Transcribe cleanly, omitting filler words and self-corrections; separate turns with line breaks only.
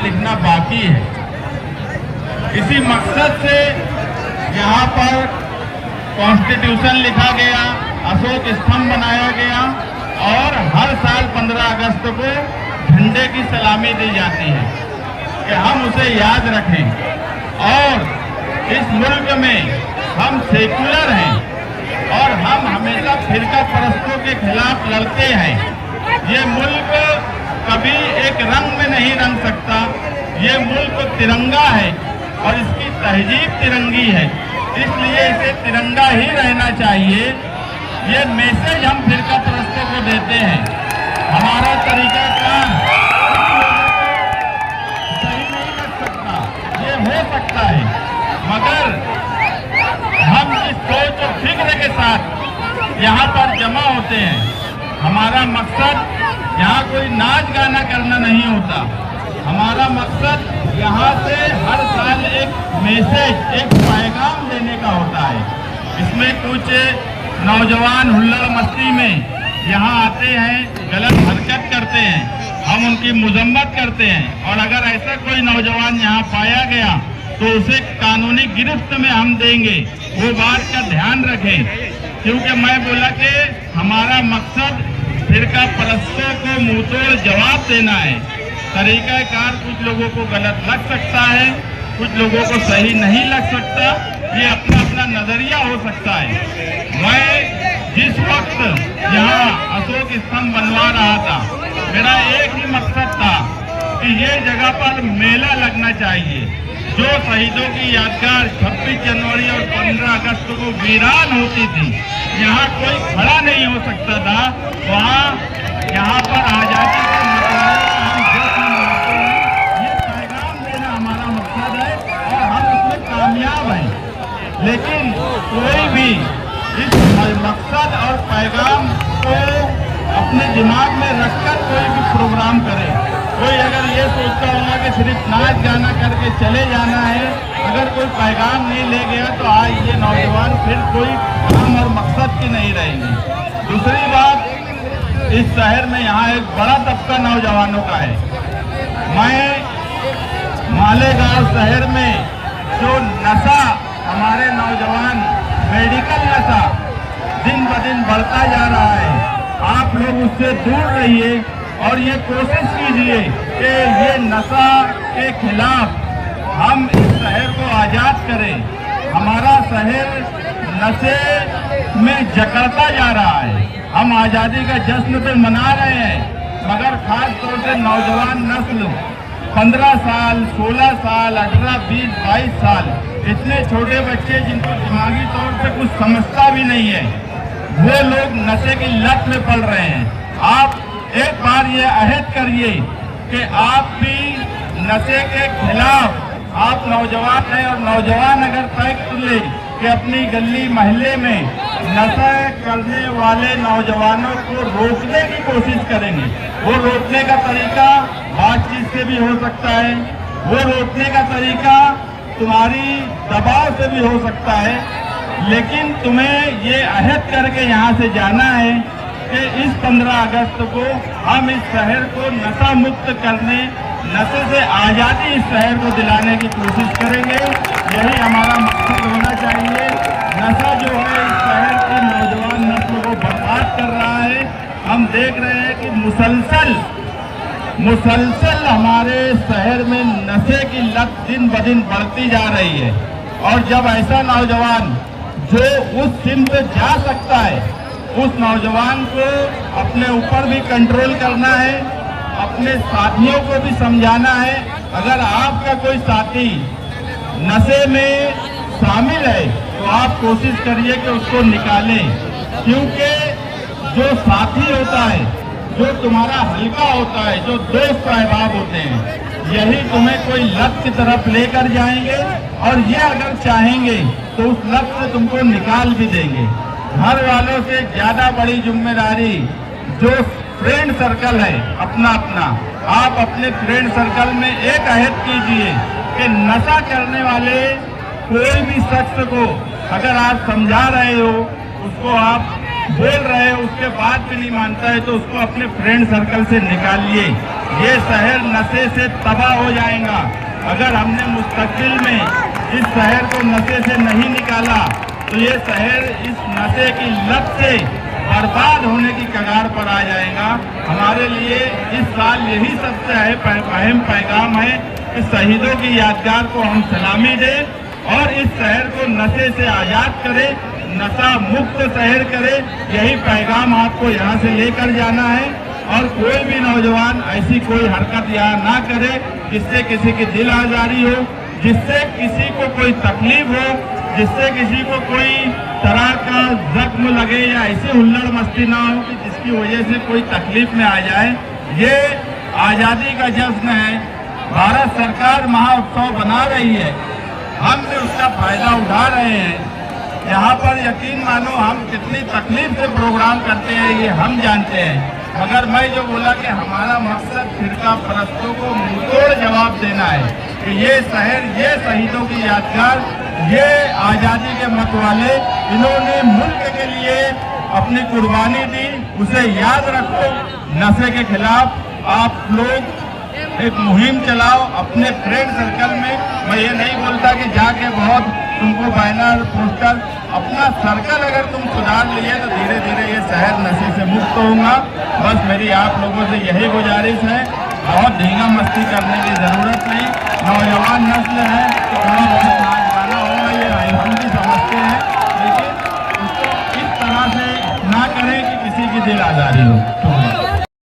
लिखना बाकी है। इसी मकसद से यहाँ पर कॉन्स्टिट्यूशन लिखा गया, अशोक स्तंभ बनाया गया और हर साल 15 अगस्त को झंडे की सलामी दी जाती है कि हम उसे याद रखें। और इस मुल्क में हम सेकुलर हैं और हम हमेशा फिरका परस्तों के खिलाफ लड़ते हैं। ये मुल्क कभी एक रंग में नहीं रंग सकता। ये मुल्क तिरंगा है और इसकी तहजीब तिरंगी है, इसलिए इसे तिरंगा ही रहना चाहिए। ये मैसेज हम फिरका परस्तों को देते हैं। हमारा तरीकाकार सही नहीं लग सकता, ये हो सकता है, मगर हम इस सोच और फिक्र के साथ यहाँ पर जमा होते हैं। हमारा मकसद यहाँ कोई नाच गाना करना नहीं होता। हमारा मकसद यहाँ से हर साल एक मैसेज, एक पैगाम देने का होता है। इसमें कुछ नौजवान हुल्लड़ मस्ती में यहाँ आते हैं, गलत हरकत करते हैं, हम उनकी मजम्मत करते हैं और अगर ऐसा कोई नौजवान यहाँ पाया गया तो उसे कानूनी गिरफ्त में हम देंगे। वो बात का ध्यान रखें, क्योंकि मैं बोला कि हमारा मकसद फिरका परस्तों को मुंहतोड़ जवाब देना है। तरीकाकार कुछ लोगों को गलत लग सकता है, कुछ लोगों को सही नहीं लग सकता, ये अपना अपना नजरिया हो सकता है। मैं जिस वक्त यहाँ अशोक स्तंभ बनवा रहा था, मेरा एक ही मकसद था कि ये जगह पर मेला लगना चाहिए। जो शहीदों की यादगार 26 जनवरी और 15 अगस्त को वीरान होती थी, यहाँ कोई खड़ा नहीं हो सकता था, वहाँ यहाँ पर आजादी के हम जश्न मनाते हैं। ये पैगाम देना हमारा मकसद है और हम उसमें कामयाब हैं। लेकिन कोई भी इस मकसद और पैगाम को अपने दिमाग में रखकर कोई भी प्रोग्राम करे, कोई अगर ये सोचता होगा कि सिर्फ नाच गाना करके चले जाना है, अगर कोई पैगाम नहीं ले गया तो आज ये नौजवान फिर कोई काम और मकसद की नहीं रहेंगे। दूसरी बात, इस शहर में यहाँ एक बड़ा तबका नौजवानों का है। मैं मालेगांव शहर में जो नशा हमारे नौजवान, मेडिकल नशा दिन ब दिन बढ़ता जा रहा है, आप लोग उससे दूर रहिए और ये कोशिश कीजिए कि ये नशा के खिलाफ हम इस शहर को आज़ाद करें। हमारा शहर नशे में जकड़ता जा रहा है। हम आज़ादी का जश्न तो मना रहे हैं, मगर खास तौर से नौजवान नस्ल 15 साल, 16 साल, 18, 20, 22 साल, इतने छोटे बच्चे जिनको दिमागी तौर से कुछ समझता भी नहीं है, वो लोग नशे की लत में पड़ रहे हैं। आप एक बार ये अहद करिए कि आप भी नशे के खिलाफ, आप नौजवान हैं और नौजवान अगर तय कर ले कि अपनी गली मोहल्ले में नशा करने वाले नौजवानों को रोकने की कोशिश करेंगे। वो रोकने का तरीका बातचीत से भी हो सकता है, वो रोकने का तरीका तुम्हारी दबाव से भी हो सकता है, लेकिन तुम्हें ये अहद करके यहाँ से जाना है कि इस 15 अगस्त को हम इस शहर को नशा मुक्त करने, नशे से आज़ादी इस शहर को दिलाने की कोशिश करेंगे। यही हमारा मकसद होना चाहिए। नशा जो है इस शहर की नौजवान नस्ल को बर्बाद कर रहा है। हम देख रहे हैं कि मुसलसल हमारे शहर में नशे की लत दिन ब दिन बढ़ती जा रही है। और जब ऐसा नौजवान जो उस सिमत जा सकता है, उस नौजवान को अपने ऊपर भी कंट्रोल करना है, अपने साथियों को भी समझाना है। अगर आपका कोई साथी नशे में शामिल है तो आप कोशिश करिए कि उसको निकालें, क्योंकि जो साथी होता है, जो तुम्हारा हल्का होता है, जो दोस्त अहबाब होते हैं, यही तुम्हें कोई लत की तरफ लेकर जाएंगे और ये अगर चाहेंगे तो उस लत से तुमको निकाल भी देंगे। घर वालों से ज्यादा बड़ी जिम्मेदारी जो फ्रेंड सर्कल है अपना अपना, आप अपने फ्रेंड सर्कल में एक अहद कीजिए कि नशा करने वाले कोई भी शख्स को अगर आप समझा रहे हो, उसको आप बोल रहे हो, उसके बाद भी नहीं मानता है तो उसको अपने फ्रेंड सर्कल से निकालिए। ये शहर नशे से तबाह हो जाएगा। अगर हमने मुस्तकिल में इस शहर को नशे से नहीं निकाला तो ये शहर इस नशे की लत से बर्बाद होने की कगार पर आ जाएगा। हमारे लिए इस साल यही सबसे अहम पैगाम है कि शहीदों की यादगार को हम सलामी दें और इस शहर को नशे से आज़ाद करें, नशा मुक्त शहर करें। यही पैगाम आपको यहाँ से लेकर जाना है और कोई भी नौजवान ऐसी कोई हरकत यहाँ ना करे जिससे किसी की दिल आजारी हो, जिससे किसी को कोई तकलीफ हो, जिससे किसी को कोई तरह का जख्म लगे या ऐसी हुल्लड़ मस्ती ना हो कि जिसकी वजह से कोई तकलीफ में आ जाए। ये आज़ादी का जश्न है, भारत सरकार महाउत्सव बना रही है, हम भी उसका फायदा उठा रहे हैं। यहाँ पर यकीन मानो हम कितनी तकलीफ से प्रोग्राम करते हैं ये हम जानते हैं, मगर मैं जो बोला कि हमारा मकसद फिरका परस्तों को मुंहतोड़ जवाब देना है कि ये शहर, ये शहीदों की यादगार, ये आज़ादी के मतवाले, इन्होंने मुल्क के लिए अपनी कुर्बानी दी, उसे याद रखो। नशे के खिलाफ आप लोग एक मुहिम चलाओ अपने फ्रेंड सर्कल में। मैं ये नहीं बोलता कि जाके बहुत तुमको बैनर पोस्टर, अपना सर्कल अगर तुम सुधार लिए तो धीरे धीरे ये शहर नशे से मुक्त होगा। बस मेरी आप लोगों से यही गुजारिश है, बहुत धींगा मस्ती करने की जरूरत नहीं। नौजवान नस्ल है तो थोड़ा बहुत नाच गाना होगा, ये हम भी समझते हैं, लेकिन उसको इस तरह से ना करें कि किसी की दिल आजारी हो।